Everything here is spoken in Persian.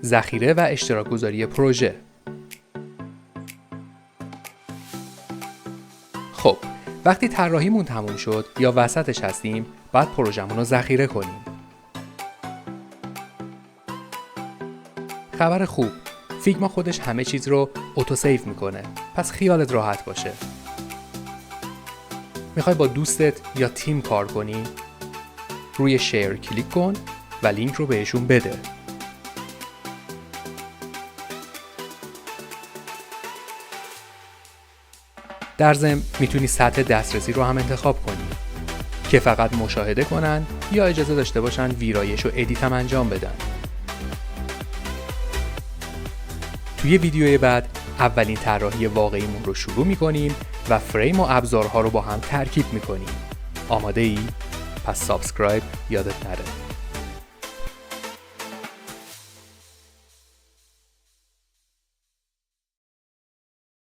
ذخیره و اشتراک گذاری پروژه. خب وقتی طراحیمون تموم شد یا وسطش هستیم باید پروژمون رو ذخیره کنیم. خبر خوب، فیگما خودش همه چیز رو اتو سیو میکنه، پس خیالت راحت باشه. میخوای با دوستت یا تیم کار کنی؟ روی شیر کلیک کن و لینک رو بهشون بده. در ضمن میتونی سطح دسترسی رو هم انتخاب کنی که فقط مشاهده کنن یا اجازه داشته باشن ویرایش و ادیت هم انجام بدن. توی ویدیوی بعد اولین طراحی واقعیمون رو شروع میکنیم و فریم و ابزارها رو با هم ترکیب میکنیم. آماده ای؟ پس سابسکرایب یادت نره.